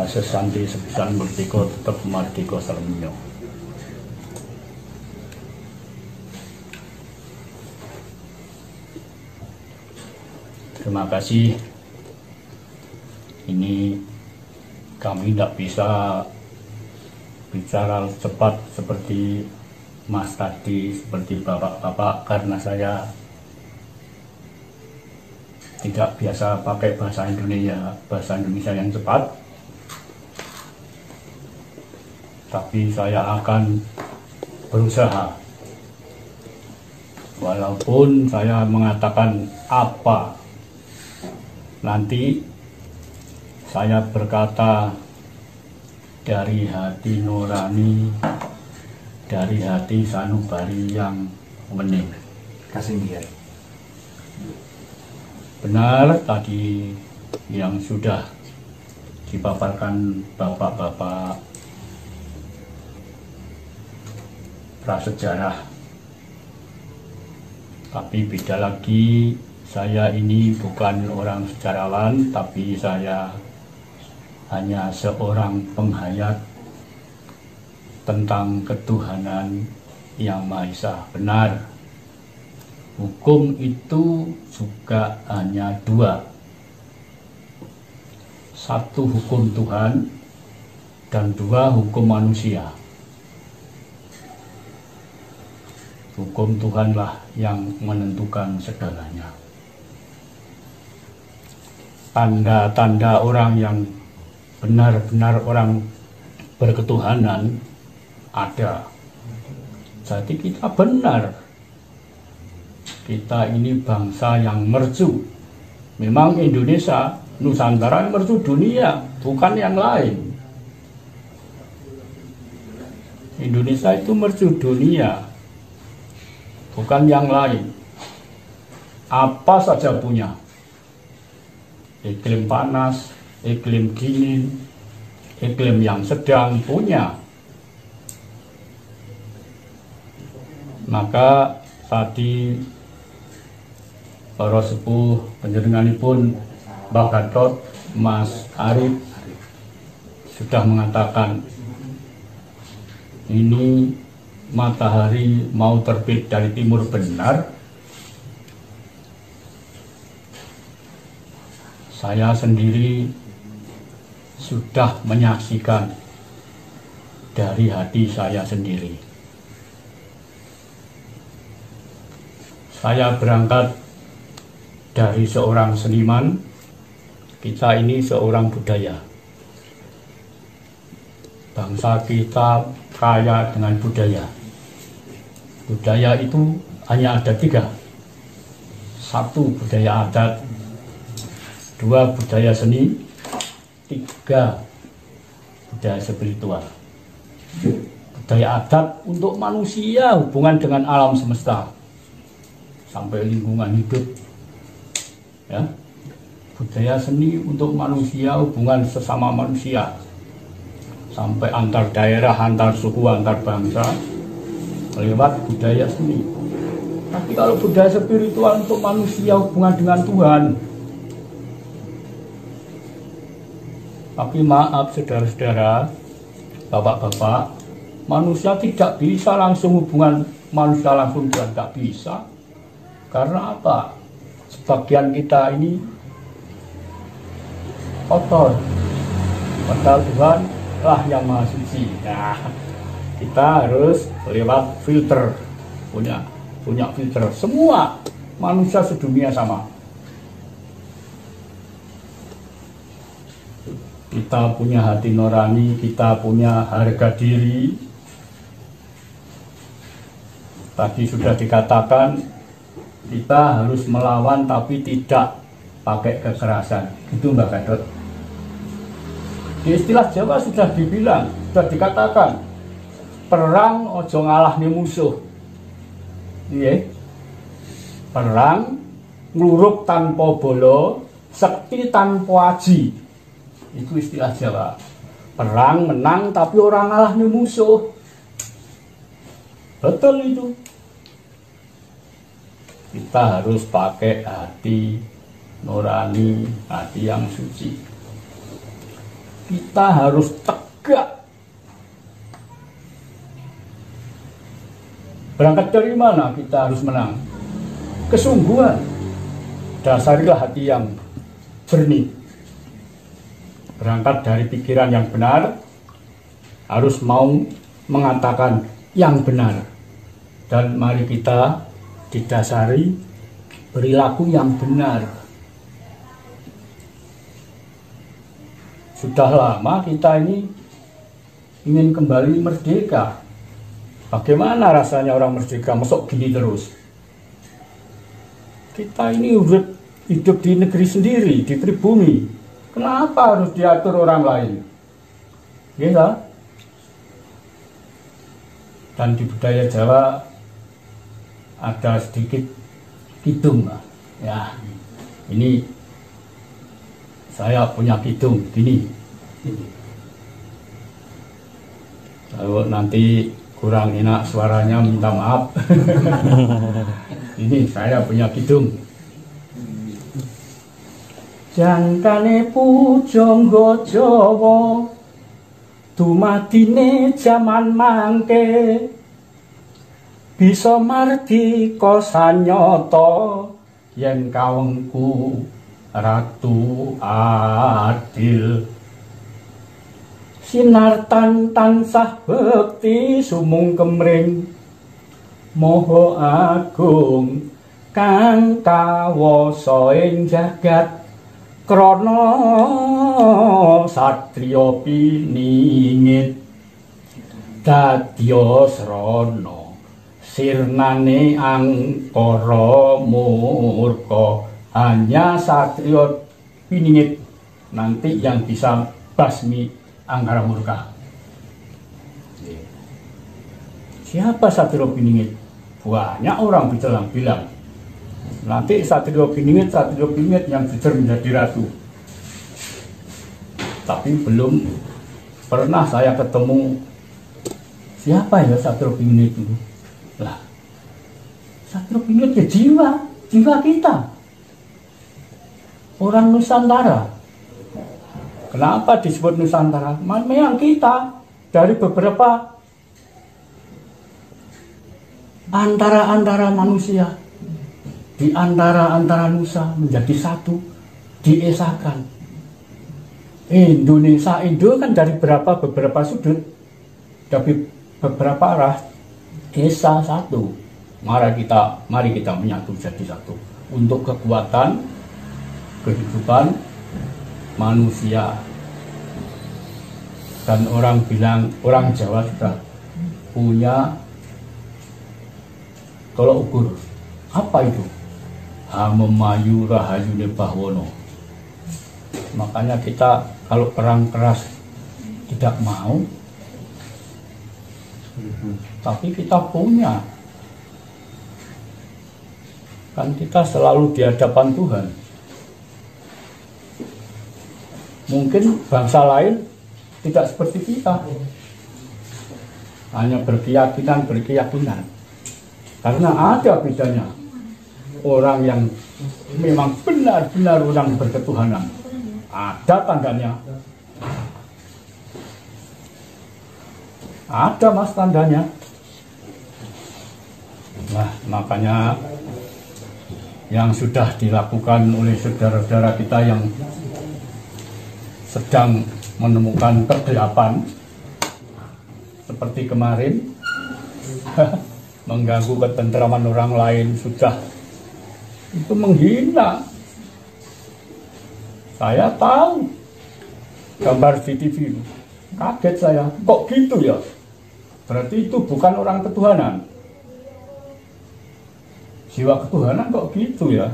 sesanti sepisan merdeka tetap merdeka serenyo. Terima kasih. Ini kami tidak bisa bicara cepat seperti Mas tadi, seperti bapak-bapak, karena saya tidak biasa pakai bahasa Indonesia yang cepat. Tapi saya akan berusaha, walaupun saya mengatakan apa, nanti saya berkata dari hati nurani, dari hati sanubari yang wening. Kasih. Benar tadi yang sudah dipaparkan bapak-bapak prasejarah. Tapi beda lagi, saya ini bukan orang sejarawan, tapi saya hanya seorang penghayat tentang ketuhanan yang Maha Esa. Benar, hukum itu juga hanya dua. Satu hukum Tuhan dan dua hukum manusia. Hukum Tuhanlah yang menentukan segalanya. Tanda-tanda orang yang benar-benar orang berketuhanan ada. Jadi kita benar. Kita ini bangsa yang mercu. Memang Indonesia, Nusantara mercu dunia, bukan yang lain. Indonesia itu mercu dunia, bukan yang lain. Apa saja punya. Iklim panas, iklim dingin, iklim yang sedang punya. Maka tadi para sepuh panjenenganipun Mbah Gatot, Mas Arif sudah mengatakan ini matahari mau terbit dari timur, benar. Saya sendiri sudah menyaksikan dari hati saya sendiri. Saya berangkat dari seorang seniman, kita ini seorang budaya. Bangsa kita kaya dengan budaya. Budaya itu hanya ada tiga. Satu, budaya adat. Dua, budaya seni. Tiga, budaya spiritual. Budaya adat untuk manusia, hubungan dengan alam semesta sampai lingkungan hidup, ya. Budaya seni untuk manusia, hubungan sesama manusia sampai antar daerah, antar suku, antar bangsa lewat budaya seni. Tapi kalau budaya spiritual untuk manusia, hubungan dengan Tuhan. Tapi maaf saudara-saudara, bapak-bapak, manusia tidak bisa langsung hubungan manusia langsung Tuhan, tidak bisa. Karena apa? Sebagian kita ini kotor, padahal Tuhan lah yang Maha Suci. Nah, kita harus lewat filter, punya filter. Semua manusia sedunia sama. Kita punya hati nurani, kita punya harga diri. Tadi sudah dikatakan kita harus melawan tapi tidak pakai kekerasan. Itu Mbak Gatot. Di istilah Jawa sudah dibilang, sudah dikatakan, perang ojo ngalahne musuh. Iya. Perang ngluruk tanpa bolo, sekti tanpa aji. Itu istilah Jawa. Perang menang tapi orang ngalahne musuh. Betul itu. Kita harus pakai hati nurani, hati yang suci. kita harus tegak. Berangkat dari mana kita harus menang? Kesungguhan. Dasarilah hati yang jernih. Berangkat dari pikiran yang benar, harus mau mengatakan yang benar. Dan mari kita didasari perilaku yang benar. Sudah lama kita ini ingin kembali merdeka. Bagaimana rasanya orang merdeka? Masuk gini terus. Kita ini hidup di negeri sendiri, di pribumi. Kenapa harus diatur orang lain? Ya. Dan di budaya Jawa ada sedikit kidung. Ya, ini saya punya kidung gini. Kalau nanti kurang enak suaranya minta maaf. Ini saya punya kidung. Jangkane pujangga Jawa dumadine jaman mangke bisa mardika sanyata yen kawengku ratu adil. Sinartan tansah bekti sumung kemring moho agung kang kawasa ing jagat krana satriya piningit dadya srana sirnane angkara murka. Hanya satriya piningit nanti yang bisa basmi angkara murka. Siapa satriya piningit? Banyak orang bilang nanti satriya piningit yang jujur menjadi ratu. Tapi belum pernah saya ketemu siapa ya satriya piningit itu. Lah, satriya piningit ya jiwa kita. Orang Nusantara. Kenapa disebut Nusantara? Memang kita dari beberapa antara manusia, di antara Nusa menjadi satu, diesakan. Indonesia, Indo kan dari beberapa sudut, dari beberapa arah, Esa satu. Mari kita menyatu jadi satu untuk kekuatan kehidupan manusia. Dan orang Jawa sudah punya tolok ukur. Apa itu? Hamemayu rahayune Bahwono. Makanya kita kalau perang keras tidak mau, tapi kita punya. Kan kita selalu di hadapan Tuhan. Mungkin bangsa lain tidak seperti kita, hanya berkeyakinan. Karena ada bedanya orang yang memang benar-benar orang berketuhanan. Ada tandanya. Ada mas tandanya. Nah, makanya yang sudah dilakukan oleh saudara-saudara kita yang sedang menemukan kegelapan seperti kemarin mengganggu ketentraman orang lain, sudah itu menghina. Saya tahu gambar di TV, kaget saya, kok gitu ya? Berarti itu bukan orang ketuhanan. Jiwa ketuhanan kok gitu ya?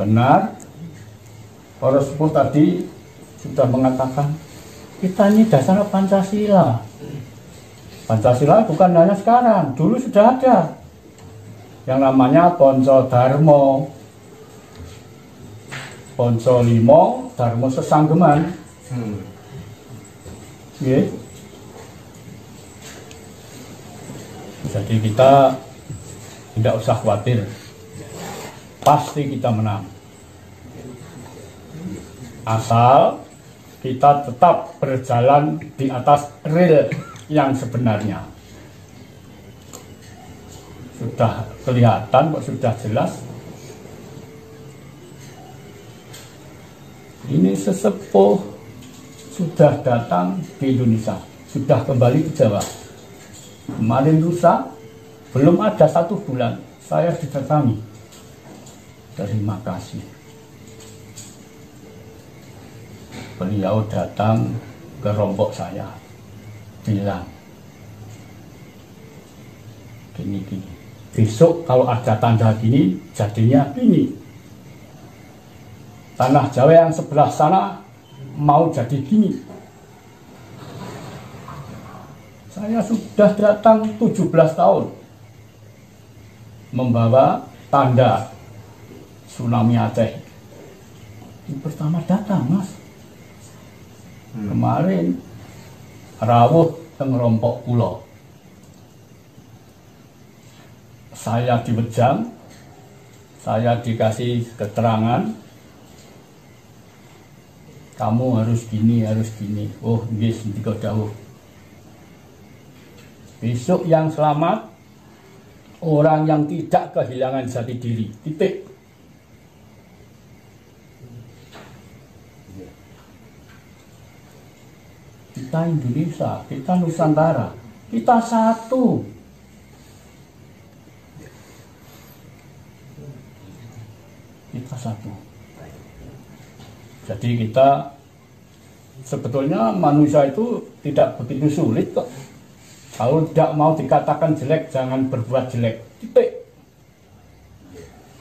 Benar, para sepuh tadi sudah mengatakan kita ini dasar Pancasila. Pancasila bukan hanya sekarang, dulu sudah ada yang namanya Ponco Darmo, Ponco Limo, Darmo Sesanggeman. Yeah. Jadi kita tidak usah khawatir, pasti kita menang. asal kita tetap berjalan di atas rel yang sebenarnya. Sudah kelihatan kok, sudah jelas. Ini sesepuh sudah datang di Indonesia, sudah kembali ke Jawa. Kemarin lusa, belum ada 1 bulan, saya didatangi. Terima kasih. Beliau datang ke rombok saya, bilang, gini-gini. Besok kalau ada tanda gini, jadinya gini. Tanah Jawa yang sebelah sana mau jadi gini. Saya sudah datang 17 tahun membawa tanda tsunami Aceh. Ini pertama datang, Mas. Kemarin rawuh teng rompok kula. Saya diwejang, saya dikasih keterangan, kamu harus gini, harus gini. Oh, nggih ndika dawuh. Besok yang selamat orang yang tidak kehilangan jati diri. Titik. Kita Indonesia, kita Nusantara, kita satu. Kita satu. Jadi kita sebetulnya manusia itu tidak begitu sulit kok. Kalau tidak mau dikatakan jelek, jangan berbuat jelek. Titik.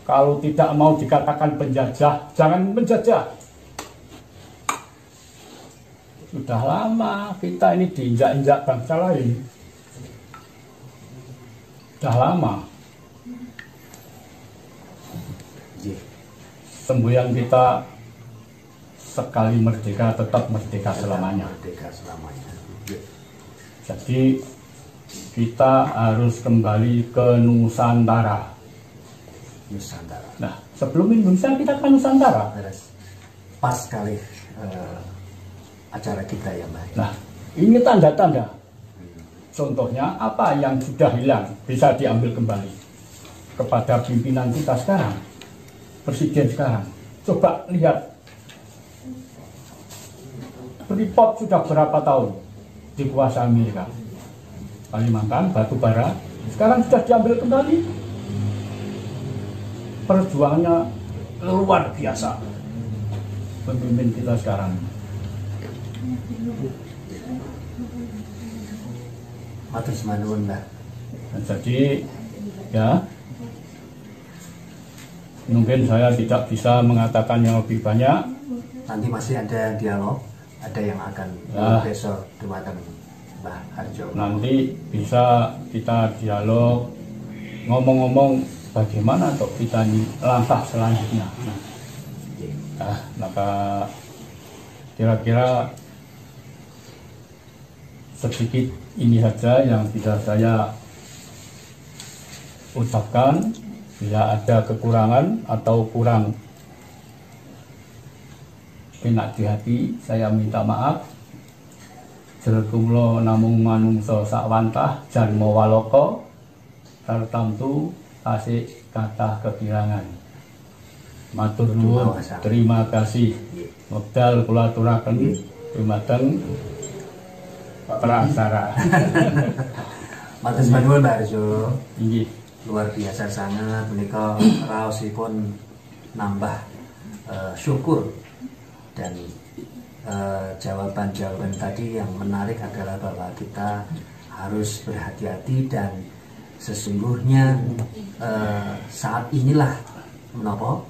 Kalau tidak mau dikatakan penjajah, jangan menjajah. Sudah lama kita ini diinjak-injak bangsa lain. Sudah lama. Semboyan kita sekali merdeka tetap merdeka selamanya. Jadi kita harus kembali ke Nusantara. Nah, sebelum Indonesia kita kan Nusantara. Pas sekali acara kita ya, Mbak. Nah, ini tanda-tanda. Contohnya apa yang sudah hilang bisa diambil kembali kepada pimpinan kita sekarang, presiden sekarang. Coba lihat, Freeport sudah berapa tahun dikuasai Amerika. Kalimantan, batu bara, sekarang sudah diambil kembali. Perjuangannya luar biasa pemimpin kita sekarang. Matur nuwun, Mbak. Jadi ya, mungkin saya tidak bisa mengatakan yang lebih banyak. Nanti masih ada dialog, ada yang akan besok dumateng Mbah Harjo. Nanti bisa kita dialog, ngomong-ngomong bagaimana untuk kita ini langkah selanjutnya. Nah, maka kira-kira sedikit ini saja yang bisa saya ucapkan. Bila ada kekurangan atau kurang enak di hati, saya minta maaf. Jerkumlo namung manungso sakwantah janmo waloko tartamtu tasik kata kekirangan. Matur nuwun, terima kasih. Wekdal kula aturaken dumateng praksara. Matur nuwun, Mbak Harjo. Inggih. Luar biasa sangat, menika raosipun nambah syukur. Dan jawaban-jawaban tadi yang menarik adalah bahwa kita harus berhati-hati dan sesungguhnya saat inilah menapa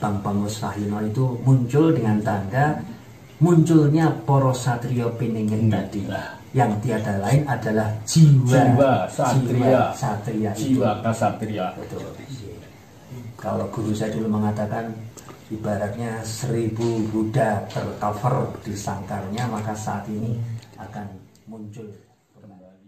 Bang Bangus Rahino itu muncul dengan tanda munculnya poros satrio piningin tadi. Yang tiada lain adalah jiwa satria, jiwa kasatria. Betul. Kalau guru saya dulu mengatakan ibaratnya 1000 Buddha tercover di sangkarnya, maka saat ini akan muncul kembali.